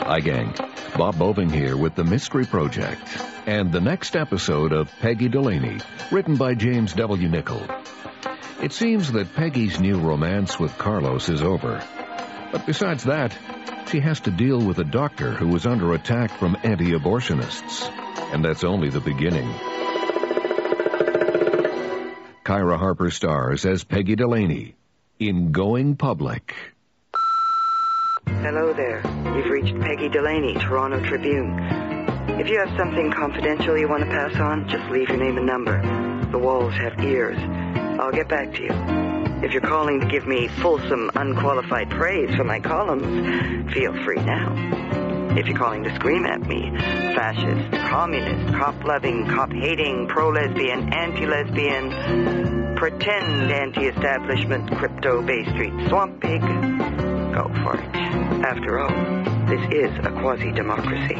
Hi, gang. Bob Boving here with The Mystery Project and the next episode of Peggy Delaney, written by James W. Nichol. It seems that Peggy's new romance with Carlos is over. But besides that, she has to deal with a doctor who was under attack from anti-abortionists. And that's only the beginning. Kyra Harper stars as Peggy Delaney in Going Public. Hello there. You've reached Peggy Delaney, Toronto Tribune. If you have something confidential you want to pass on, just leave your name and number. The walls have ears. I'll get back to you. If you're calling to give me fulsome, unqualified praise for my columns, feel free now. If you're calling to scream at me, fascist, communist, cop-loving, cop-hating, pro-lesbian, anti-lesbian, pretend anti-establishment, crypto-Bay Street swamp pig, go for it. After all, this is a quasi-democracy.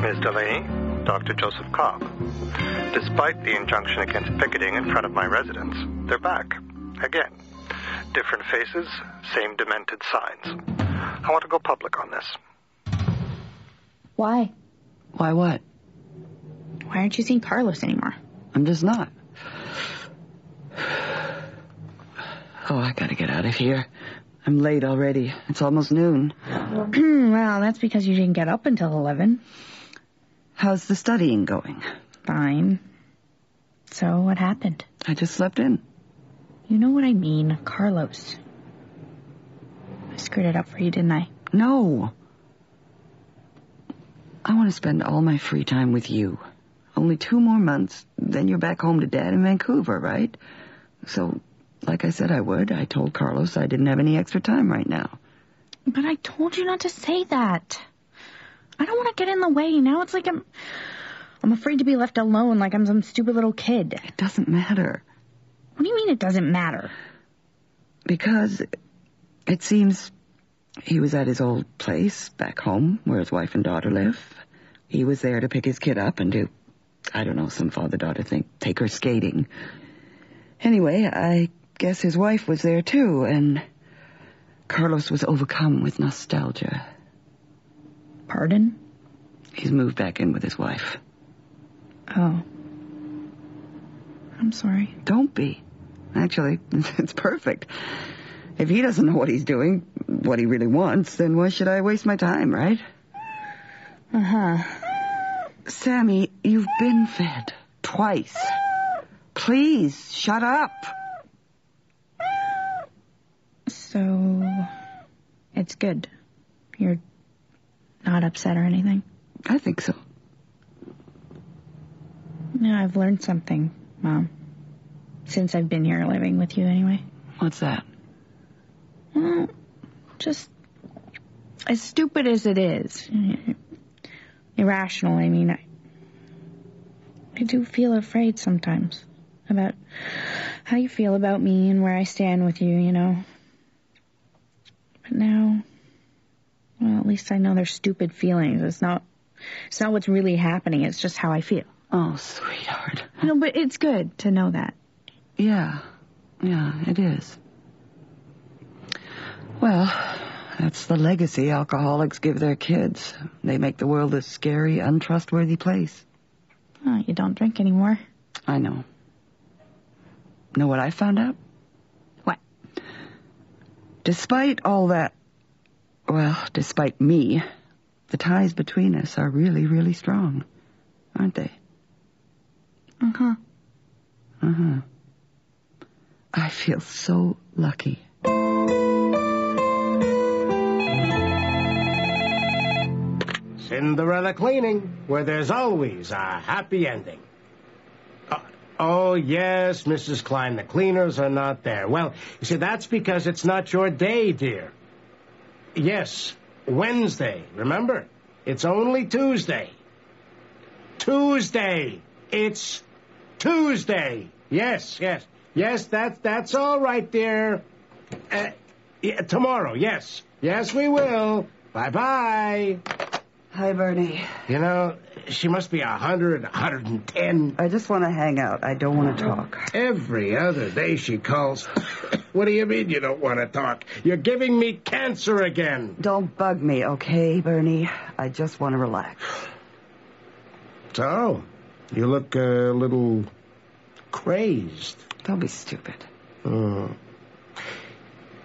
Ms. Delaney, Dr. Joseph Cobb. Despite the injunction against picketing in front of my residence, they're back. Again. Different faces, same demented signs. I want to go public on this. Why? Why what? Why aren't you seeing Carlos anymore? I'm just not. Oh, I gotta get out of here. I'm late already. It's almost noon. Well, that's because you didn't get up until 11. How's the studying going? Fine. So, what happened? I just slept in. You know what I mean, Carlos. I screwed it up for you, didn't I? No. I want to spend all my free time with you. Only 2 more months, then you're back home to Dad in Vancouver, right? So, like I said I would, I told Carlos I didn't have any extra time right now. But I told you not to say that. I don't want to get in the way. Now it's like I'm afraid to be left alone, like I'm some stupid little kid. It doesn't matter. What do you mean it doesn't matter? Because it seems he was at his old place back home where his wife and daughter live. He was there to pick his kid up and do, I don't know, some father-daughter thing, take her skating. Anyway, I guess his wife was there too, and Carlos was overcome with nostalgia. Pardon? He's moved back in with his wife. Oh. I'm sorry. Don't be. Actually, it's perfect. If he doesn't know what he's doing, what he really wants, then why should I waste my time, right? Uh-huh. Sammy, you've been fed twice. Please, shut up. So, it's good. You're not upset or anything? I think so. Yeah, I've learned something, Mom. Since I've been here living with you anyway. What's that? Well, just as stupid as it is. Irrational, I mean. I do feel afraid sometimes about how you feel about me and where I stand with you, you know. But now, well, at least I know they're stupid feelings. It's not what's really happening. It's just how I feel. Oh, sweetheart. No, but it's good to know that. Yeah, it is. Well, that's the legacy alcoholics give their kids. They make the world a scary, untrustworthy place. Oh, you don't drink anymore? I know. Know what I found out? What? Despite all that, well, despite me, the ties between us are really, really strong, aren't they? Uh-huh. Uh-huh. I feel so lucky. Cinderella Cleaning, where there's always a happy ending. Oh, yes, Mrs. Klein, the cleaners are not there. Well, you see, that's because it's not your day, dear. Yes, Wednesday, remember? It's only Tuesday. Tuesday. It's Tuesday. Yes, that's all right, dear. Tomorrow, yes. Yes, we will. Bye-bye. Hi, Bernie. You know, she must be 100, 110. I just want to hang out. I don't want to talk. Every other day she calls. What do you mean you don't want to talk? You're giving me cancer again. Don't bug me, okay, Bernie? I just want to relax. So, you look a little crazed. Don't be stupid.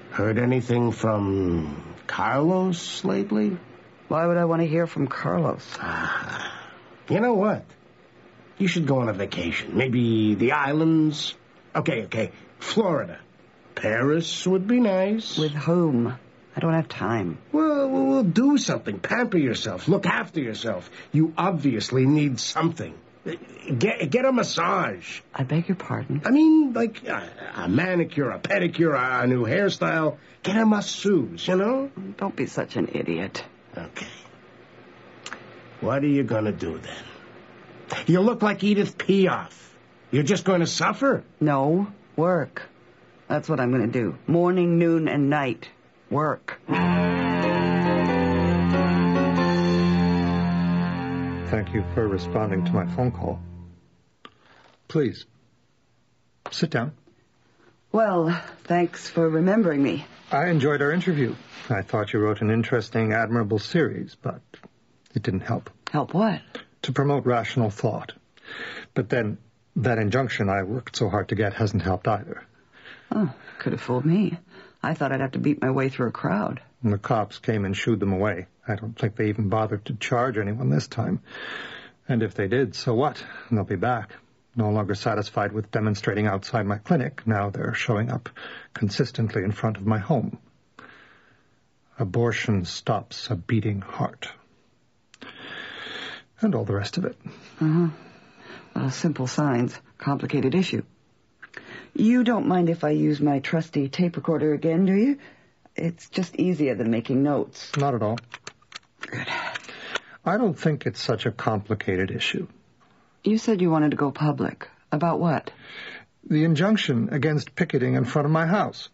Heard anything from Carlos lately? Why would I want to hear from Carlos? You know what? You should go on a vacation. Maybe the islands. Okay. Florida. Paris would be nice. With whom? I don't have time. Well, we'll do something. Pamper yourself. Look after yourself. You obviously need something. Get a massage. I beg your pardon? I mean, like a manicure, a pedicure, a new hairstyle. Get a masseuse, you know? Don't be such an idiot. Okay. What are you going to do then? You look like Edith Piaf. You're just going to suffer? No, work. That's what I'm going to do. Morning, noon, and night. Work. Thank you for responding to my phone call. Please, sit down. Well, thanks for remembering me. I enjoyed our interview. I thought you wrote an interesting, admirable series, but it didn't help. Help what? To promote rational thought. But then, that injunction I worked so hard to get hasn't helped either. Oh, could have fooled me. I thought I'd have to beat my way through a crowd. And the cops came and shooed them away. I don't think they even bothered to charge anyone this time. And if they did, so what? They'll be back. No longer satisfied with demonstrating outside my clinic, now they're showing up consistently in front of my home. Abortion stops a beating heart. And all the rest of it. Simple signs, complicated issue. You don't mind if I use my trusty tape recorder again, do you? It's just easier than making notes. Not at all. Good. I don't think it's such a complicated issue. You said you wanted to go public. About what? The injunction against picketing in front of my house.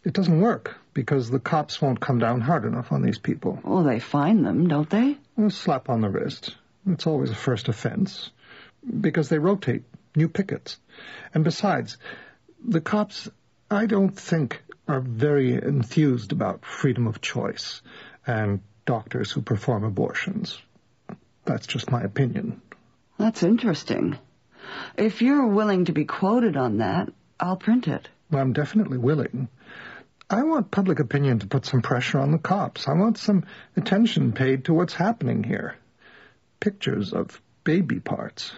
It doesn't work because the cops won't come down hard enough on these people. Well, they fine them, don't they? A slap on the wrist. It's always a first offense. Because they rotate new pickets. And besides, the cops, I don't think, are very enthused about freedom of choice and doctors who perform abortions. That's just my opinion. That's interesting. If you're willing to be quoted on that, I'll print it. I'm definitely willing. I want public opinion to put some pressure on the cops. I want some attention paid to what's happening here. Pictures of baby parts,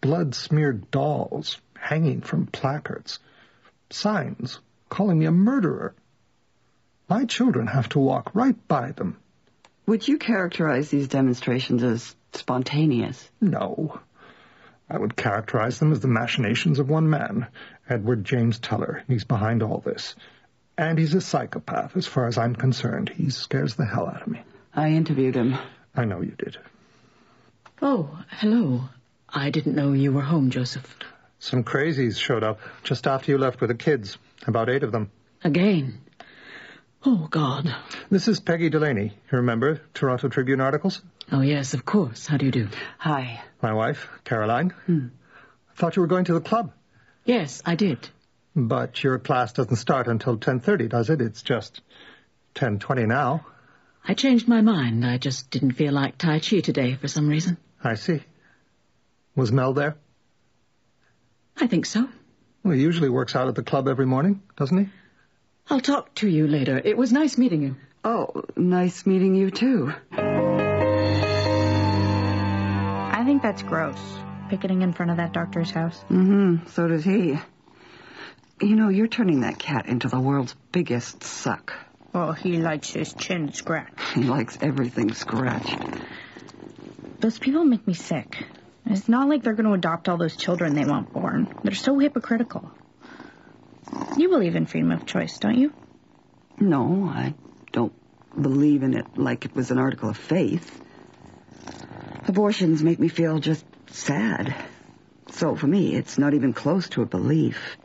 blood-smeared dolls hanging from placards, signs calling me a murderer. My children have to walk right by them. Would you characterize these demonstrations as spontaneous? No. I would characterize them as the machinations of one man, Edward James Teller. He's behind all this. And he's a psychopath, as far as I'm concerned. He scares the hell out of me. I interviewed him. I know you did. Oh, hello. I didn't know you were home, Joseph. Some crazies showed up just after you left with the kids. About 8 of them. Again? Oh, God. This is Peggy Delaney. You remember Toronto Tribune articles? Oh, yes, of course. How do you do? Hi. My wife, Caroline. I thought you were going to the club. Yes, I did. But your class doesn't start until 10:30, does it? It's just 10:20 now. I changed my mind. I just didn't feel like Tai Chi today for some reason. I see. Was Mel there? I think so. Well, he usually works out at the club every morning, doesn't he? I'll talk to you later. It was nice meeting you. Oh, nice meeting you, too. I think that's gross, picketing in front of that doctor's house. So does he. You know, you're turning that cat into the world's biggest suck. Well, he likes his chin scratched. He likes everything scratched. Those people make me sick. It's not like they're going to adopt all those children they want born. They're so hypocritical. You believe in freedom of choice, don't you? No, I don't believe in it like it was an article of faith. Abortions make me feel just sad. So for me, it's not even close to a belief.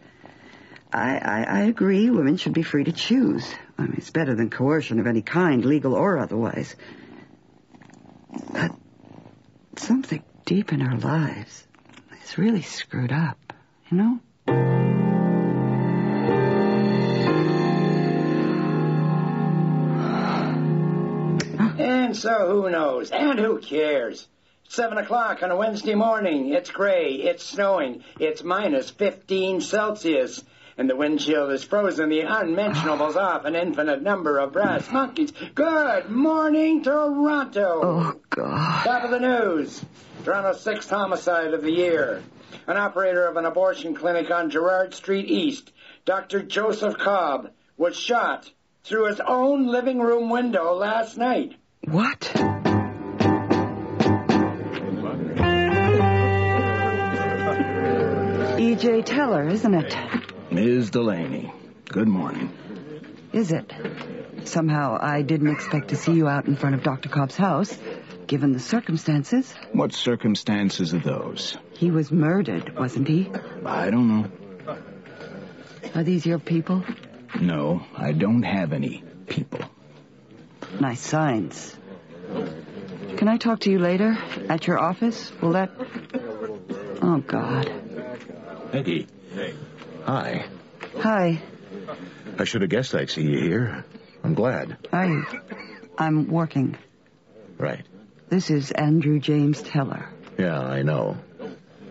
I agree women should be free to choose. I mean, it's better than coercion of any kind, legal or otherwise. But something deep in our lives is really screwed up, you know? And so who knows? And who cares? 7 o'clock on a Wednesday morning. It's gray. It's snowing. It's minus 15 Celsius. And the wind chill is frozen the unmentionables off an infinite number of brass monkeys. Good morning, Toronto. Oh, God. Top of the news. Toronto's 6th homicide of the year. An operator of an abortion clinic on Gerrard Street East, Dr. Joseph Cobb, was shot through his own living room window last night. What? E.J. Teller, isn't it? Ms. Delaney, good morning. Is it? Somehow I didn't expect to see you out in front of Dr. Cobb's house, given the circumstances. What circumstances are those? He was murdered, wasn't he? I don't know. Are these your people? No, I don't have any people. Nice signs. Can I talk to you later? At your office? Will that... Oh, God. Peggy. Hi. Hi. I should have guessed I'd see you here. I'm glad. Are you? I'm working. Right. This is Andrew James Teller. Yeah, I know.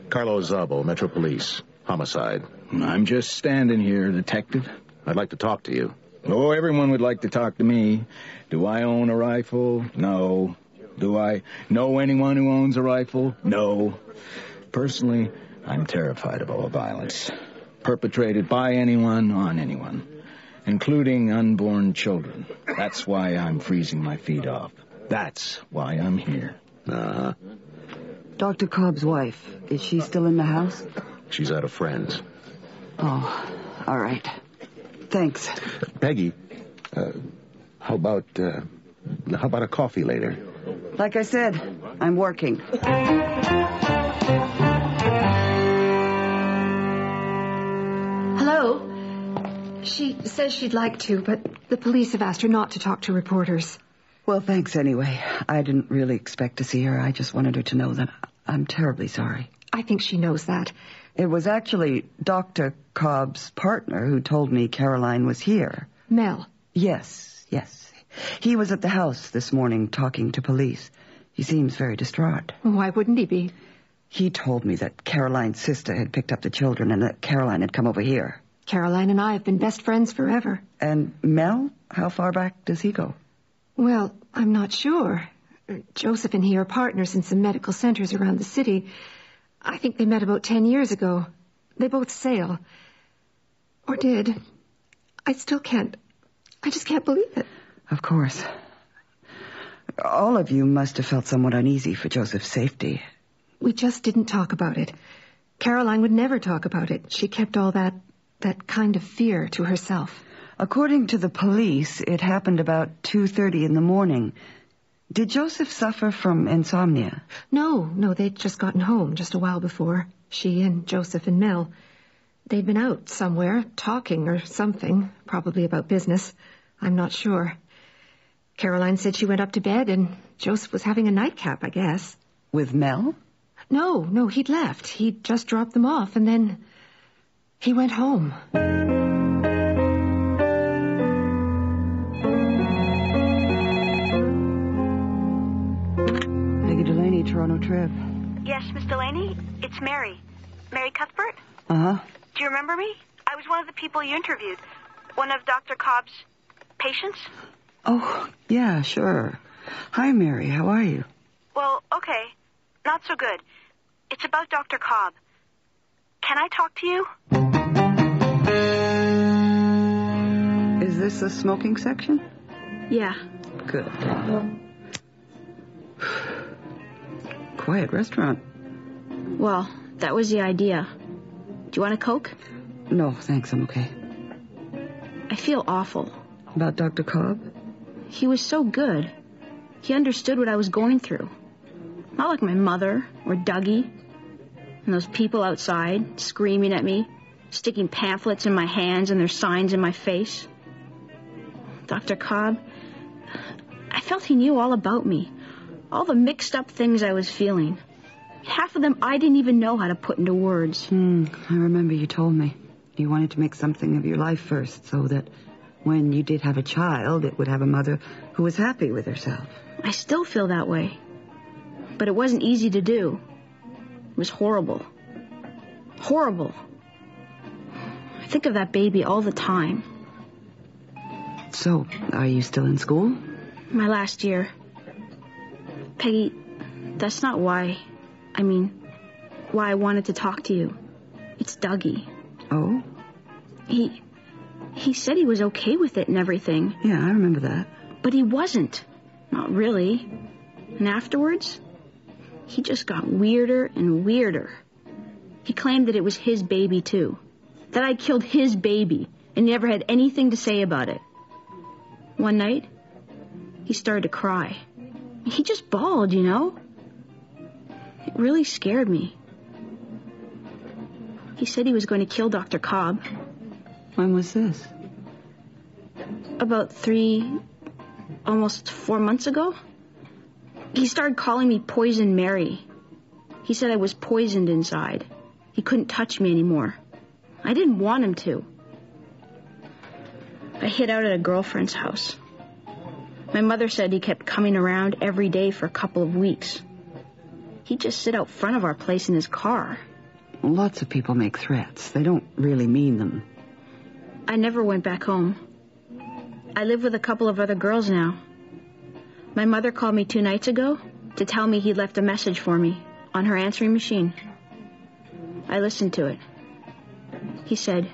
Carlo Zabo, Metro Police. Homicide. I'm just standing here, detective. I'd like to talk to you. Oh, everyone would like to talk to me. Do I own a rifle? No. Do I know anyone who owns a rifle? No. Personally, I'm terrified of all violence. Perpetrated by anyone on anyone, including unborn children. That's why I'm freezing my feet off. That's why I'm here. Uh-huh. Dr. Cobb's wife, is she still in the house? She's at a friend's. Oh, all right. Thanks. Peggy, how about a coffee later? Like I said, I'm working. Hello? She says she'd like to, but the police have asked her not to talk to reporters. Well, thanks anyway. I didn't really expect to see her. I just wanted her to know that I'm terribly sorry. I think she knows that. It was actually Dr. Cobb's partner who told me Caroline was here. Mel? Yes. He was at the house this morning talking to police. He seems very distraught. Why wouldn't he be? He told me that Caroline's sister had picked up the children and that Caroline had come over here. Caroline and I have been best friends forever. And Mel? How far back does he go? Well, I'm not sure. Joseph and he are partners in some medical centers around the city. I think they met about 10 years ago. They both sail. Or did. I just can't believe it. Of course. All of you must have felt somewhat uneasy for Joseph's safety. We just didn't talk about it. Caroline would never talk about it. She kept all that kind of fear to herself. According to the police, it happened about 2:30 in the morning. Did Joseph suffer from insomnia? No, they'd just gotten home just a while before. She and Joseph and Mel. They'd been out somewhere, talking or something, probably about business. I'm not sure. Caroline said she went up to bed and Joseph was having a nightcap, I guess. With Mel? No, he'd left. He'd just dropped them off and then he went home. Peggy Delaney, Toronto Trib. Yes, Miss Delaney? It's Mary. Mary Cuthbert? Uh-huh. Do you remember me? I was one of the people you interviewed. One of Dr. Cobb's patients? Oh, yeah, sure. Hi, Mary. How are you? Well, okay. Not so good. It's about Dr. Cobb. Can I talk to you? Is this the smoking section? Yeah. Good. Quiet restaurant. Well, that was the idea. Do you want a Coke? No, thanks. I'm okay. I feel awful. About Dr. Cobb? He was so good. He understood what I was going through. Not like my mother or Dougie. And those people outside screaming at me, sticking pamphlets in my hands and their signs in my face. Dr. Cobb, I felt he knew all about me. All the mixed up things I was feeling. Half of them I didn't even know how to put into words. I remember you told me. You wanted to make something of your life first so that when you did have a child, it would have a mother who was happy with herself. I still feel that way. But it wasn't easy to do. It was horrible. Horrible. I think of that baby all the time. So, are you still in school? My last year. Peggy, that's not why. Why I wanted to talk to you. It's Dougie. Oh? He said he was okay with it and everything. Yeah, I remember that. But he wasn't. Not really. And afterwards, he just got weirder and weirder. He claimed that it was his baby, too. That I killed his baby and never had anything to say about it. One night, he started to cry. He just bawled, you know? It really scared me. He said he was going to kill Dr. Cobb. When was this? About 3, almost 4 months ago. He started calling me Poison Mary. He said I was poisoned inside. He couldn't touch me anymore. I didn't want him to. I hid out at a girlfriend's house. My mother said he kept coming around every day for a couple of weeks. He'd just sit out front of our place in his car. Lots of people make threats. They don't really mean them. I never went back home. I live with a couple of other girls now. My mother called me 2 nights ago to tell me he'd left a message for me on her answering machine. I listened to it. He said,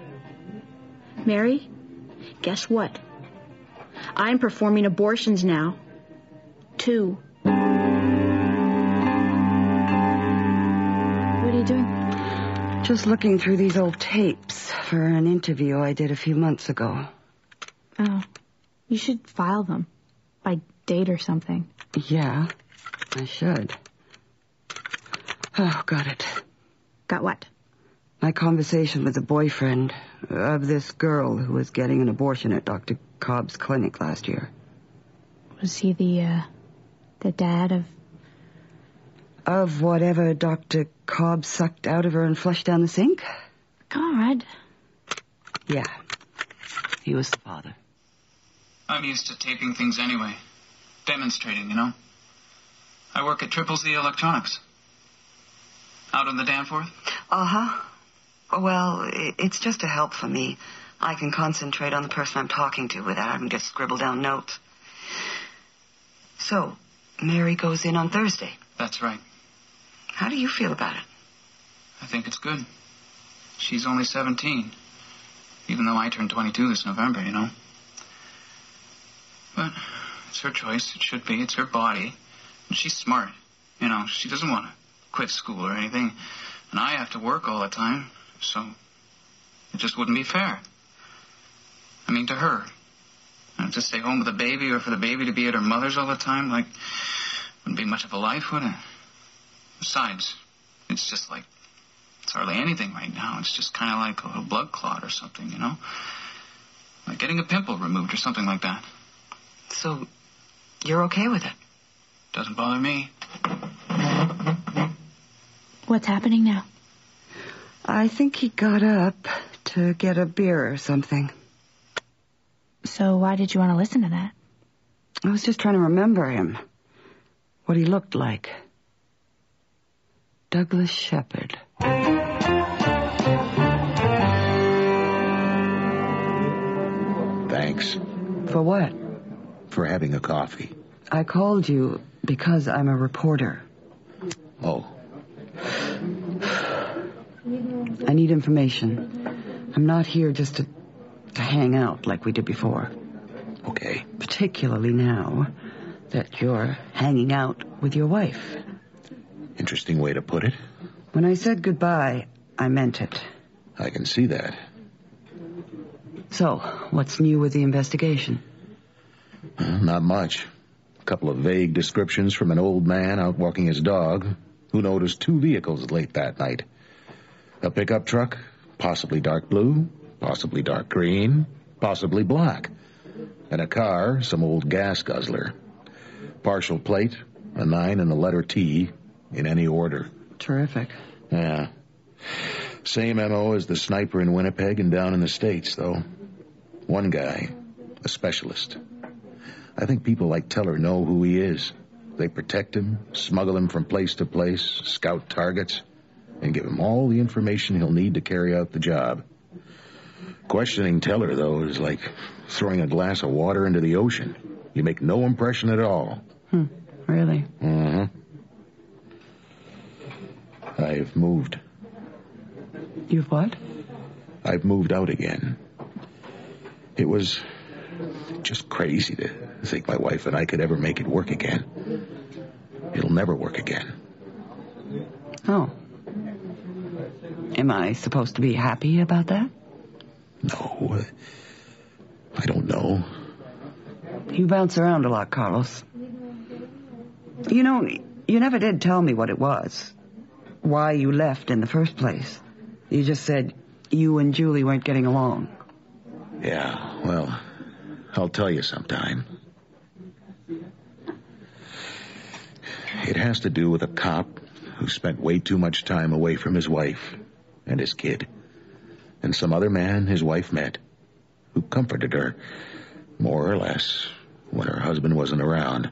"Mary, guess what? I'm performing abortions now. 2. What are you doing? Just looking through these old tapes for an interview I did a few months ago. Oh, you should file them. By date or something. Yeah, I should. Oh, got it. Got what? My conversation with the boyfriend of this girl who was getting an abortion at Dr. Cobb's clinic last year. Was he the dad of... Of whatever Dr. Cobb sucked out of her and flushed down the sink? God. Yeah. He was the father. I'm used to taping things anyway. Demonstrating, you know. I work at Z Electronics. Out on the Danforth? Uh-huh. Well, it's just a help for me. I can concentrate on the person I'm talking to without having to scribble down notes. So, Mary goes in on Thursday. That's right. How do you feel about it? I think it's good. She's only 17. Even though I turned 22 this November, you know. But it's her choice. It should be. It's her body. And she's smart. You know, she doesn't want to quit school or anything. And I have to work all the time. So it just wouldn't be fair. I mean, to her. To stay home with the baby or for the baby to be at her mother's all the time, like, wouldn't be much of a life, would it? Besides, it's just like, it's hardly anything right now. It's just kind of like a little blood clot or something, you know? Like getting a pimple removed or something like that. So, you're okay with it? Doesn't bother me. What's happening now? I think he got up to get a beer or something. So why did you want to listen to that? I was just trying to remember him. What he looked like. Douglas Shepard. Thanks. For what? For having a coffee. I called you because I'm a reporter. Oh. I need information. I'm not here just to hang out like we did before. Okay. Particularly now that you're hanging out with your wife. Interesting way to put it. When I said goodbye, I meant it. I can see that. So, what's new with the investigation? Not much. A couple of vague descriptions from an old man out walking his dog who noticed 2 vehicles late that night. A pickup truck, possibly dark blue, possibly dark green, possibly black. And a car, some old gas guzzler. Partial plate, a 9 and the letter T in any order. Terrific. Yeah. Same MO as the sniper in Winnipeg and down in the States, though. One guy, a specialist. I think people like Teller know who he is. They protect him, smuggle him from place to place, scout targets, and give him all the information he'll need to carry out the job. Questioning Teller, though, is like throwing a glass of water into the ocean. You make no impression at all. Really? Uh-huh. I've moved. You've what? I've moved out again. It was just crazy to think my wife and I could ever make it work again. It'll never work again. Oh. Am I supposed to be happy about that? No. I don't know. You bounce around a lot, Carlos. You know, you never did tell me what it was. Why you left in the first place. You just said you and Julie weren't getting along. Yeah, well, I'll tell you sometime. It has to do with a cop who spent way too much time away from his wife and his kid. And some other man his wife met, who comforted her, more or less, when her husband wasn't around.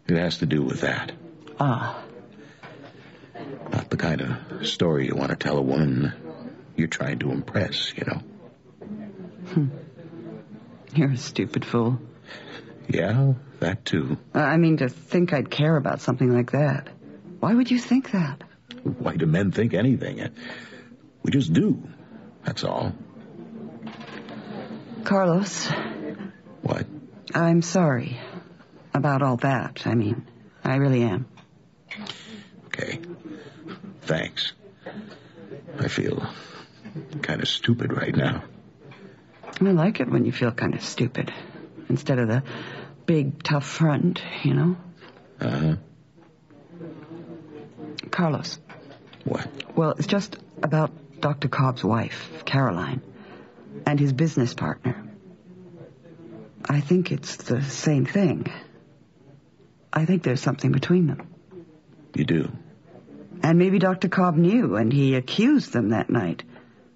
It has to do with that. Ah. Not the kind of story you want to tell a woman you're trying to impress, you know. You're a stupid fool. Yeah, that too. I mean, to think I'd care about something like that. Why would you think that? Why do men think anything? We just do. That's all. Carlos. What? I'm sorry about all that. I mean, I really am. Okay. Thanks. I feel kind of stupid right now. I like it when you feel kind of stupid. Instead of the big, tough front, you know? Uh-huh. Carlos. What? Well, it's just about Dr. Cobb's wife, Caroline, and his business partner. I think it's the same thing. I think there's something between them. You do? And maybe Dr. Cobb knew, and he accused them that night.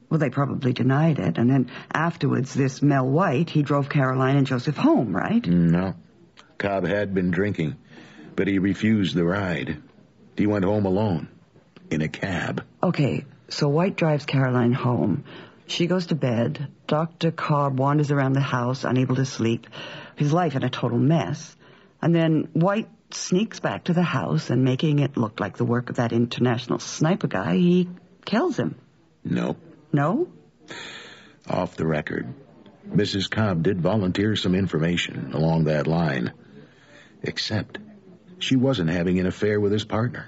Well, they probably denied it, and then afterwards, this Mel White, he drove Caroline and Joseph home, right? No. Cobb had been drinking, but he refused the ride. He went home alone, in a cab. Okay, so White drives Caroline home. She goes to bed. Dr. Cobb wanders around the house, unable to sleep. His life in a total mess. And then White sneaks back to the house, and making it look like the work of that international sniper guy, he kills him. Nope. No? Off the record, Mrs. Cobb did volunteer some information along that line. Except she wasn't having an affair with his partner.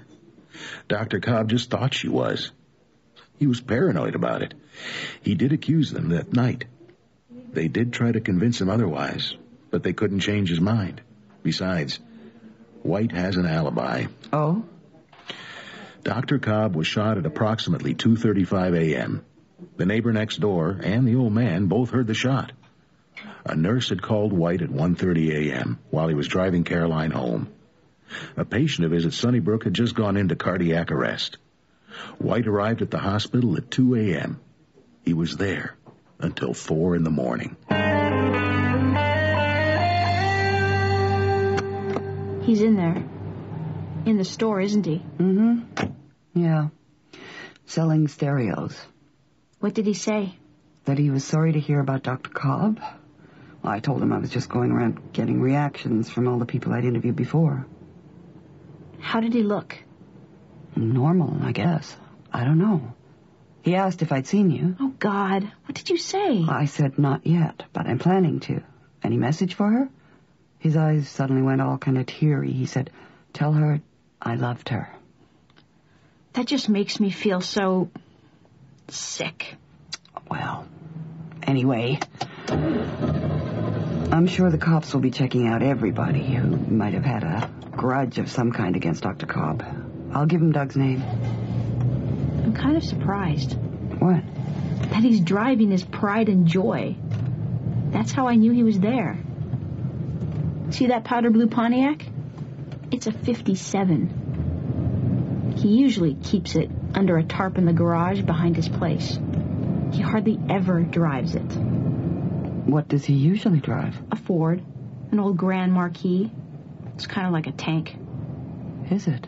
Dr. Cobb just thought she was. He was paranoid about it. He did accuse them that night. They did try to convince him otherwise, but they couldn't change his mind. Besides, White has an alibi. Oh? Dr. Cobb was shot at approximately 2:35 a.m. The neighbor next door and the old man both heard the shot. A nurse had called White at 1:30 a.m. while he was driving Caroline home. A patient of his at Sunnybrook had just gone into cardiac arrest. White arrived at the hospital at 2 a.m. He was there until 4 in the morning. He's in there. In the store, isn't he? Mm-hmm. Yeah. Selling stereos. What did he say? That he was sorry to hear about Dr. Cobb. Well, I told him I was just going around getting reactions from all the people I'd interviewed before. How did he look? Normal, I guess. I don't know. He asked if I'd seen you. Oh, God. What did you say? I said not yet, but I'm planning to. Any message for her? His eyes suddenly went all kind of teary. He said, tell her I loved her. That just makes me feel so sick. Well, anyway, I'm sure the cops will be checking out everybody who might have had a grudge of some kind against Dr. Cobb. I'll give him Doug's name. I'm kind of surprised. What? That he's driving his pride and joy. That's how I knew he was there. See that powder blue Pontiac? It's a 57. He usually keeps it under a tarp in the garage behind his place. He hardly ever drives it. What does he usually drive? A Ford. An old Grand Marquis. It's kind of like a tank. Is it?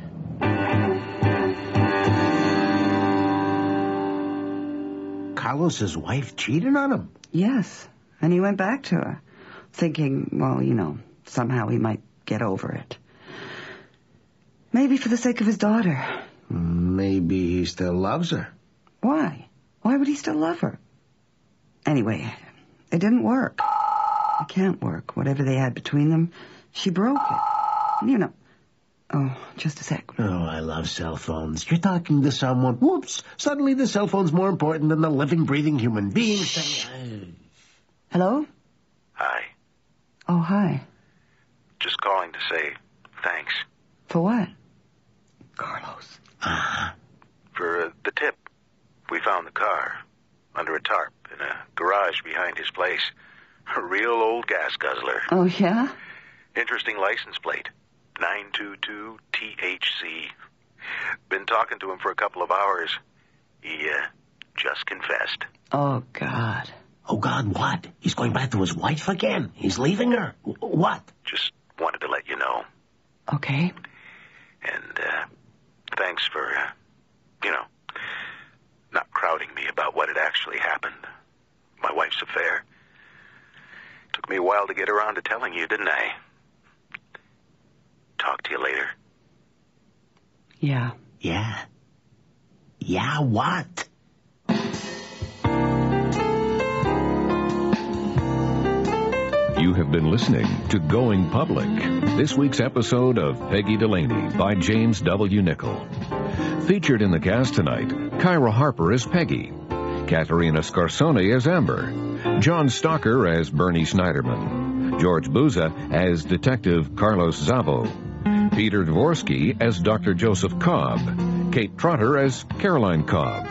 Carlos's wife cheated on him? Yes, and he went back to her, thinking, well, somehow he might get over it. Maybe for the sake of his daughter. Maybe he still loves her. Why? Why would he still love her? Anyway, it didn't work. It can't work. Whatever they had between them, she broke it. Oh, just a sec. Oh, I love cell phones. You're talking to someone. Whoops! Suddenly the cell phone's more important than the living, breathing human being. Hello? Hi. Oh, hi. Just calling to say thanks. For what? Carlos. For the tip. We found the car under a tarp in a garage behind his place. A real old gas guzzler. Oh, yeah? Interesting license plate. 922 THC. Been talking to him for a couple of hours. He just confessed. Oh, God. Oh, God, what? He's going back to his wife again? He's leaving her? What? Just wanted to let you know. Okay. And thanks for, not crowding me about what had actually happened. My wife's affair. Took me a while to get around to telling you, didn't I? Talk to you later. Yeah. Yeah? Yeah, what? You have been listening to Going Public, this week's episode of Peggy Delaney by James W. Nichol. Featured in the cast tonight, Kyra Harper as Peggy, Katerina Scarsone as Amber, John Stalker as Bernie Schneiderman, George Bouza as Detective Carlos Zavo, Peter Dvorsky as Dr. Joseph Cobb, Kate Trotter as Caroline Cobb,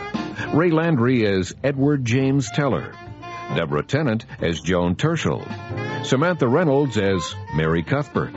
Ray Landry as Edward James Teller, Deborah Tennant as Joan Terschel, Samantha Reynolds as Mary Cuthbert,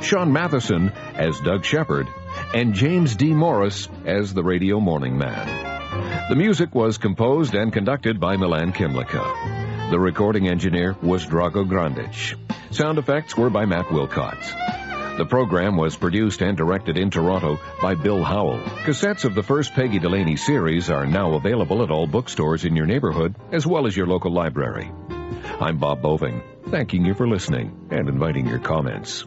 Sean Matheson as Doug Shepard, and James D. Morris as the Radio Morning Man. The music was composed and conducted by Milan Kimlicka. The recording engineer was Drago Grandich. Sound effects were by Matt Wilcott. The program was produced and directed in Toronto by Bill Howell. Cassettes of the first Peggy Delaney series are now available at all bookstores in your neighborhood, as well as your local library. I'm Bob Boving, thanking you for listening and inviting your comments.